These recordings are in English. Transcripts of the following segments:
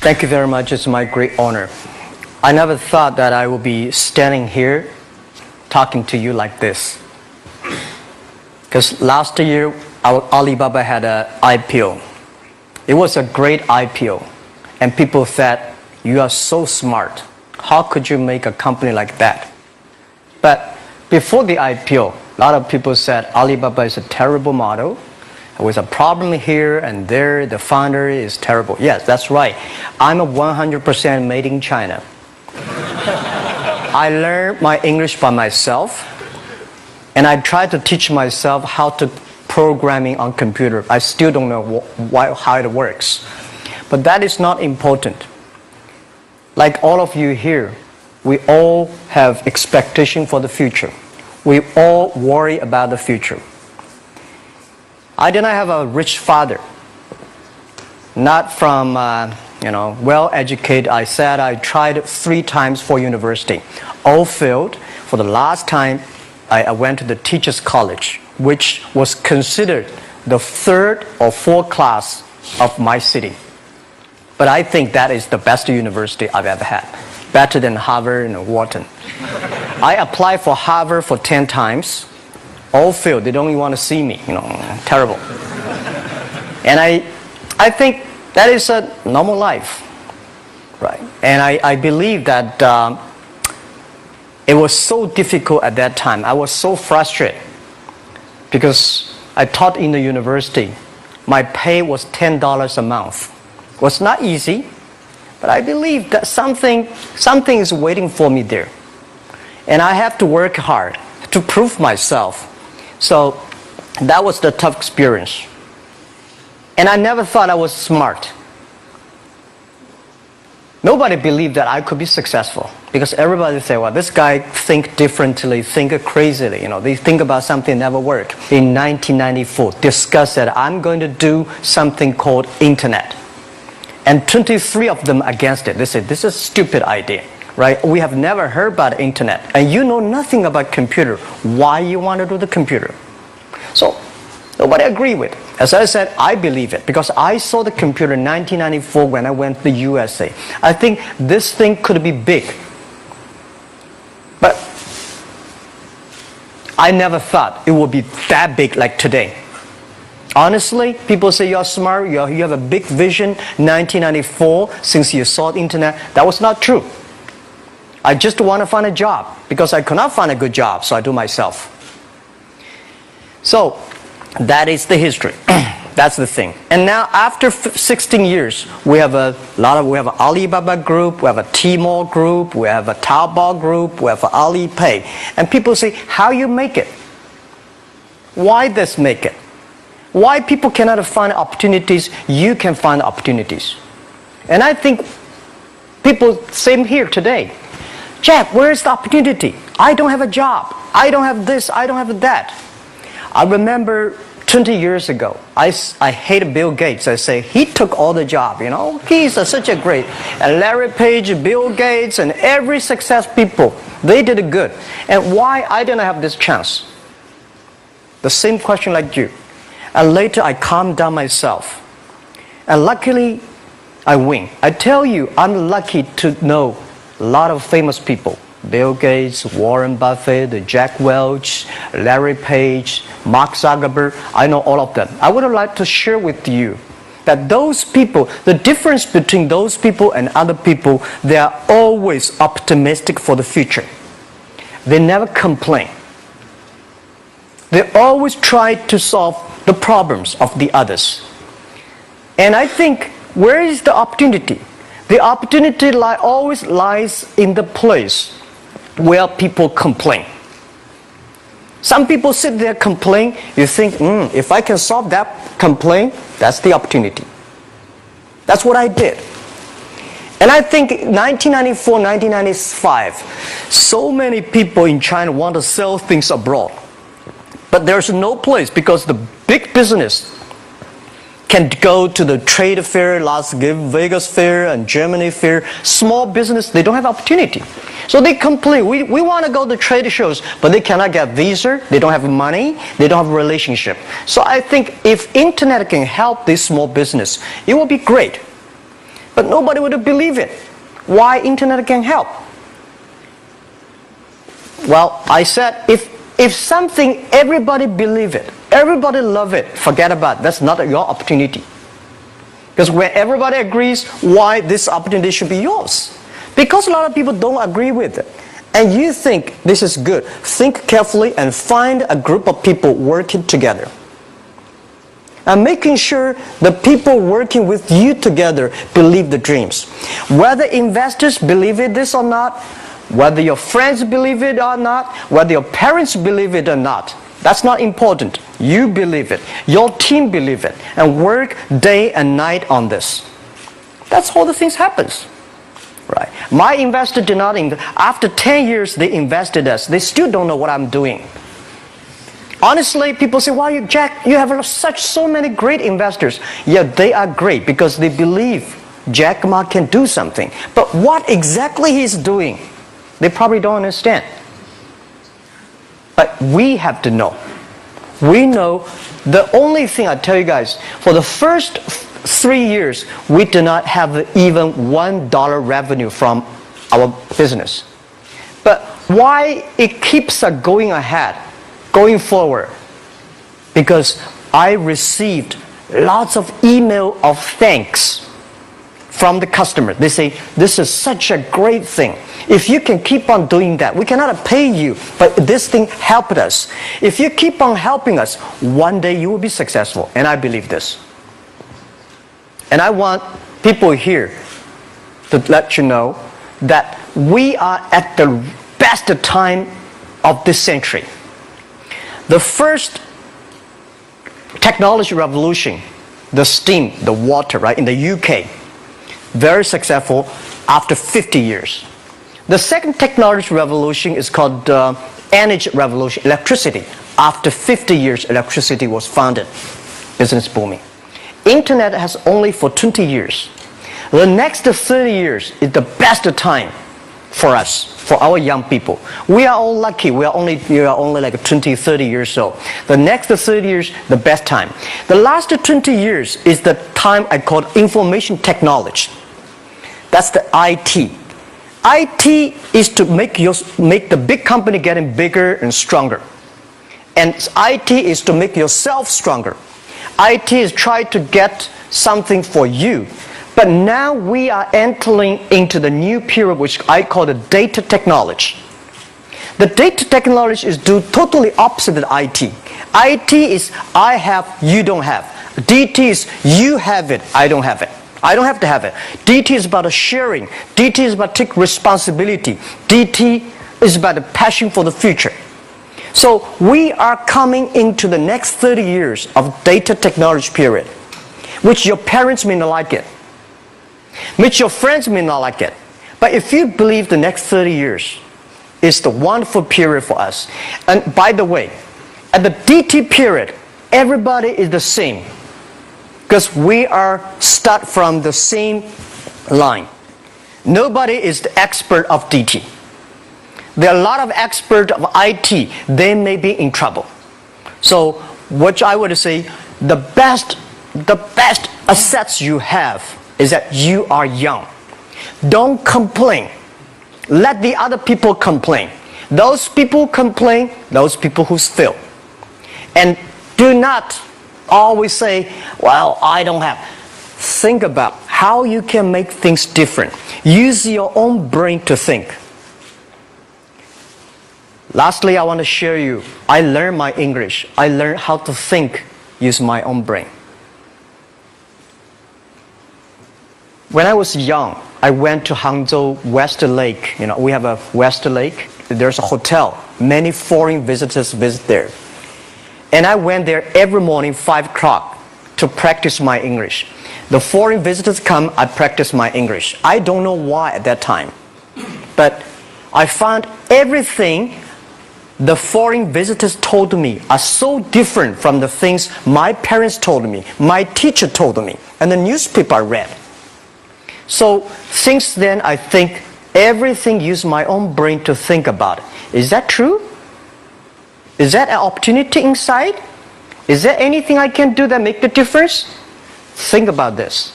Thank you very much. It's my great honor. I never thought that I would be standing here talking to you like this. Because last year, Alibaba had an IPO. It was a great IPO. And people said, you are so smart. How could you make a company like that? But before the IPO, a lot of people said Alibaba is a terrible model. With a problem here and there, the founder is terrible. Yes, that's right. I'm a 100% made in China. I learned my English by myself, and I tried to teach myself how to programming on computer. I still don't know how it works. But that is not important. Like all of you here, we all have expectation for the future. We all worry about the future. I did not have a rich father, not from, well-educated. I said I tried 3 times for university. All failed. For the last time, I went to the teacher's college, which was considered the 3rd or 4th class of my city. But I think that is the best university I've ever had, better than Harvard and Wharton. I applied for Harvard for 10 times. All failed. They don't even want to see me. Terrible. And I think that is a normal life, right? And I believe that it was so difficult at that time. I was so frustrated because I taught in the university. My pay was $10 a month. It was not easy, but I believe that something is waiting for me there. And I have to work hard to prove myself. So that was the tough experience. And I never thought I was smart. Nobody believed that I could be successful because everybody said, well, this guy think differently, think crazily. They think about something never work. In 1994, discussed that I'm going to do something called internet. And 23 of them against it. They said, this is a stupid idea. Right? We have never heard about internet, and you know nothing about computer. Why you want to do the computer? So nobody agreed with it. As I said, I believe it because I saw the computer in 1994 when I went to the USA. I think this thing could be big, but I never thought it would be that big like today. Honestly, people say you're smart, you have a big vision. 1994, since you saw the internet, that was not true. I just want to find a job because I could not find a good job, so I do myself. So that is the history. That's the thing. And now after 16 years, we have an Alibaba group, we have a Tmall group, we have a Taobao group, we have an Alipay. And people say, how you make it? Why this make it? Why people cannot find opportunities, you can find opportunities. And I think people, same here today. Jeff, where is the opportunity? I don't have a job. I don't have this. I don't have that. I remember 20 years ago, I hated Bill Gates. I say, he took all the job, He's such a great. And Larry Page, Bill Gates, and every success people, they did it good. And why I didn't have this chance? The same question like you. And later I calmed down myself. And luckily, I win. I tell you, I'm lucky to know a lot of famous people. Bill Gates, Warren Buffett, Jack Welch, Larry Page, Mark Zuckerberg. I know all of them. I would like to share with you that those people, the difference between those people and other people, they are always optimistic for the future. They never complain. They always try to solve the problems of the others. And I think, where is the opportunity? The opportunity always lies in the place where people complain. Some people sit there complain. You think, if I can solve that complaint, that's the opportunity. That's what I did. And I think 1994, 1995, so many people in China want to sell things abroad. But there's no place because the big business can go to the trade fair, Las Vegas fair and Germany fair. Small business, they don't have opportunity. So they complain, we want to go to trade shows, but they cannot get visa, they don't have money, they don't have a relationship. So I think if internet can help this small business, it will be great. But nobody would believe it. Why internet can help? Well, I said, if something, everybody believe it, everybody love it, forget about it. That's not your opportunity. Because when everybody agrees, why this opportunity should be yours? Because a lot of people don't agree with it. And you think this is good. Think carefully and find a group of people working together. And making sure the people working with you together believe the dreams. Whether investors believe it this or not, whether your friends believe it or not, whether your parents believe it or not, that's not important. You believe it. Your team believe it. And work day and night on this. That's how the things happens. Right. My investor did not invest. After 10 years, they invested us. They still don't know what I'm doing. Honestly, people say, "Wow, Jack, you have so many great investors." Yeah, they are great because they believe Jack Ma can do something. But what exactly he's doing, they probably don't understand. But we have to know. We know the only thing I tell you guys, for the first 3 years, we do not have even $1 revenue from our business. But why it keeps us going ahead, going forward? Because I received lots of email of thanks from the customer. They say, "This is such a great thing. If you can keep on doing that, we cannot pay you, but this thing helped us. If you keep on helping us, one day you will be successful." And I believe this. And I want people here to let you know that we are at the best time of this century. The first technology revolution, the steam, the water, right, in the UK, very successful after 50 years. The second technology revolution is called energy revolution, electricity. After 50 years, electricity was founded, business booming. Internet has only for 20 years. The next 30 years is the best time for us, for our young people. We are all lucky. We are only like 20, 30 years old. The next 30 years, the best time. The last 20 years is the time I call information technology. That's the IT. IT is to make the big company getting bigger and stronger. And IT is to make yourself stronger. IT is trying to get something for you. But now we are entering into the new period which I call the data technology. The data technology is totally opposite of IT. IT is I have, you don't have. DT is you have it, I don't have it. I don't have to have it. DT is about sharing. DT is about taking responsibility. DT is about the passion for the future. So we are coming into the next 30 years of data technology period, which your parents may not like it, which your friends may not like it. But if you believe the next 30 years is the wonderful period for us. And by the way, at the DT period, everybody is the same because we are start from the same line. Nobody is the expert of DT. There are a lot of experts of IT. They may be in trouble. So what I would say, the best assets you have is that you are young. Don't complain. Let the other people complain. Those people complain, those people who fail. And do not always say, "Well, I don't have." Think about how you can make things different. Use your own brain to think. Lastly, I want to share you, I learned my English. I learned how to think using my own brain. When I was young, I went to Hangzhou West Lake. You know, we have a West Lake. There's a hotel. Many foreign visitors visit there. And I went there every morning, 5 o'clock, to practice my English. The foreign visitors come, I practice my English. I don't know why at that time. But I found everything the foreign visitors told me are so different from the things my parents told me, my teacher told me, and the newspaper I read. So since then, I think everything use my own brain to think about it. Is that true? Is that an opportunity inside? Is there anything I can do that make the difference? Think about this.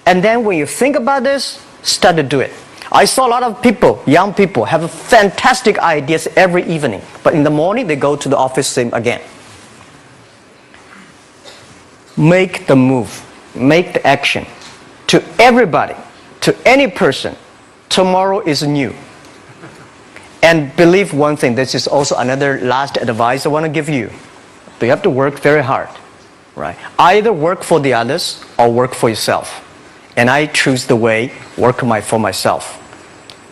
And then when you think about this, start to do it. I saw a lot of people, young people, have fantastic ideas every evening. But in the morning, they go to the office same again. Make the move. Make the action. To everybody, to any person, tomorrow is new. And believe one thing, this is also another last advice I want to give you. You have to work very hard. Right? Either work for the others or work for yourself. And I choose the way, work for myself.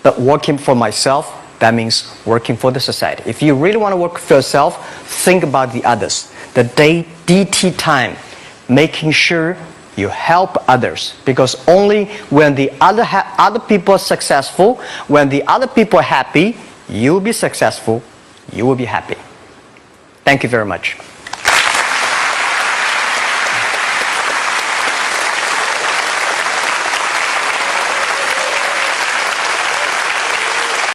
But working for myself, that means working for the society. If you really want to work for yourself, think about the others. The DT time, making sure you help others. Because only when the other people are successful, when the other people are happy, you will be successful, you will be happy. Thank you very much.